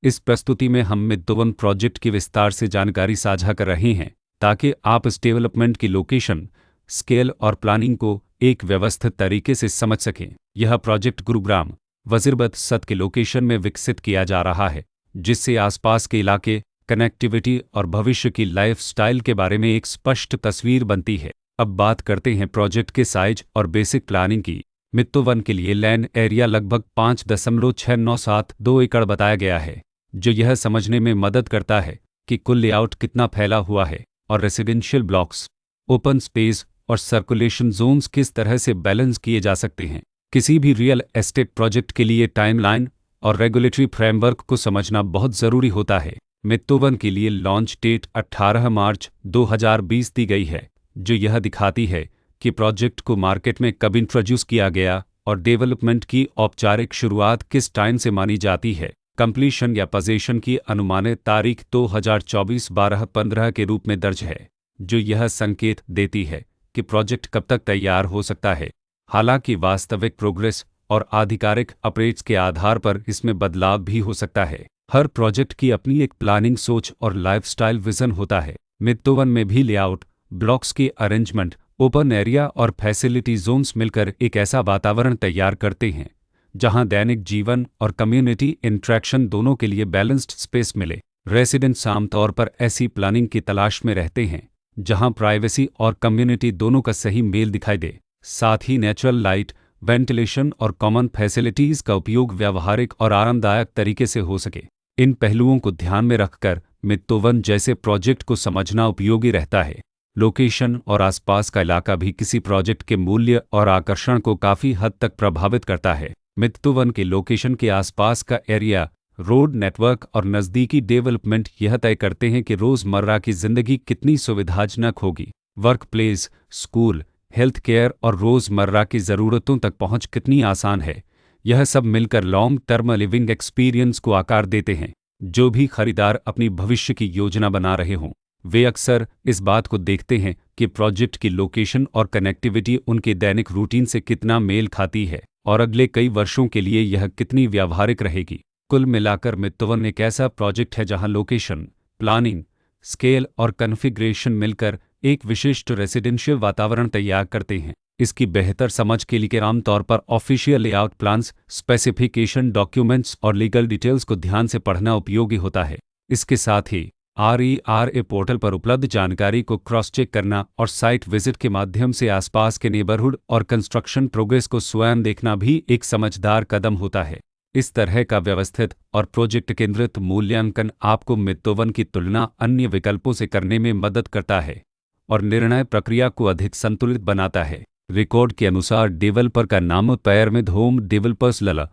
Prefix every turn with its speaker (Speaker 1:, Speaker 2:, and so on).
Speaker 1: इस प्रस्तुति में हम मित्तवन प्रोजेक्ट की विस्तार से जानकारी साझा कर रहे हैं ताकि आप इस डेवलपमेंट की लोकेशन, स्केल और प्लानिंग को एक व्यवस्थित तरीके से समझ सकें। यह प्रोजेक्ट गुरुग्राम वजीरबद सत के लोकेशन में विकसित किया जा रहा है, जिससे आसपास के इलाके, कनेक्टिविटी और भविष्य की लाइफस्टाइल के बारे में एक स्पष्ट तस्वीर बनती है। अब बात करते हैं प्रोजेक्ट के साइज और बेसिक प्लानिंग की। मित्तवन के लिए लैंड एरिया लगभग 5.6972 एकड़ बताया गया है, जो यह समझने में मदद करता है कि कुल लेआउट कितना फैला हुआ है और रेसिडेंशियल ब्लॉक्स, ओपन स्पेस और सर्कुलेशन जोन्स किस तरह से बैलेंस किए जा सकते हैं। किसी भी रियल एस्टेट प्रोजेक्ट के लिए टाइमलाइन और रेगुलेटरी फ्रेमवर्क को समझना बहुत ज़रूरी होता है। मित्तवन के लिए लॉन्च डेट 18 मार्च 2020 दी गई है, जो यह दिखाती है कि प्रोजेक्ट को मार्केट में कब इंट्रोड्यूस किया गया और डेवलपमेंट की औपचारिक शुरुआत किस टाइम से मानी जाती है। कंप्लीशन या पोजीशन की अनुमानित तारीख 2024-12-15 के रूप में दर्ज है, जो यह संकेत देती है कि प्रोजेक्ट कब तक तैयार हो सकता है। हालांकि वास्तविक प्रोग्रेस और आधिकारिक अपडेट्स के आधार पर इसमें बदलाव भी हो सकता है। हर प्रोजेक्ट की अपनी एक प्लानिंग सोच और लाइफस्टाइल विजन होता है। मित्तवन में भी लेआउट, ब्लॉक्स की अरेंजमेंट, ओपन एरिया और फैसिलिटी जोन्स मिलकर एक ऐसा वातावरण तैयार करते हैं जहां दैनिक जीवन और कम्युनिटी इंटरेक्शन दोनों के लिए बैलेंस्ड स्पेस मिले। रेसिडेंट्स आमतौर पर ऐसी प्लानिंग की तलाश में रहते हैं जहां प्राइवेसी और कम्युनिटी दोनों का सही मेल दिखाई दे। साथ ही नेचुरल लाइट, वेंटिलेशन और कॉमन फैसिलिटीज़ का उपयोग व्यावहारिक और आरामदायक तरीके से हो सके। इन पहलुओं को ध्यान में रखकर मित्तवन जैसे प्रोजेक्ट को समझना उपयोगी रहता है। लोकेशन और आसपास का इलाका भी किसी प्रोजेक्ट के मूल्य और आकर्षण को काफ़ी हद तक प्रभावित करता है। मित्तवन के लोकेशन के आसपास का एरिया, रोड नेटवर्क और नज़दीकी डेवलपमेंट यह तय करते हैं कि रोज़मर्रा की ज़िंदगी कितनी सुविधाजनक होगी। Work place, school, health care और रोज़मर्रा की ज़रूरतों तक पहुंच कितनी आसान है। यह सब मिलकर लॉन्ग टर्म लिविंग एक्सपीरियंस को आकार देते हैं। जो भी खरीदार अपनी भविष्य की योजना बना रहे हों, वे अक्सर इस बात को देखते हैं कि प्रोजेक्ट की लोकेशन और कनेक्टिविटी उनके दैनिक रूटीन से कितना मेल खाती है और अगले कई वर्षों के लिए यह कितनी व्यावहारिक रहेगी। कुल मिलाकर मित्तवन एक ऐसा प्रोजेक्ट है जहां लोकेशन, प्लानिंग, स्केल और कॉन्फ़िगरेशन मिलकर एक विशिष्ट रेसिडेंशियल वातावरण तैयार करते हैं। इसकी बेहतर समझ के लिए आमतौर पर official layout plans, specification documents और लीगल डिटेल्स को ध्यान से पढ़ना उपयोगी होता है। इसके साथ ही RERA पोर्टल पर उपलब्ध जानकारी को क्रॉस चेक करना और साइट विजिट के माध्यम से आसपास के नेबरहुड और कंस्ट्रक्शन प्रोग्रेस को स्वयं देखना भी एक समझदार कदम होता है। इस तरह का व्यवस्थित और प्रोजेक्ट केंद्रित मूल्यांकन आपको मित्तवन की तुलना अन्य विकल्पों से करने में मदद करता है और निर्णय प्रक्रिया को अधिक संतुलित बनाता है। रिकॉर्ड के अनुसार डेवलपर का नाम पैरमिड होम डेवलपर्स लल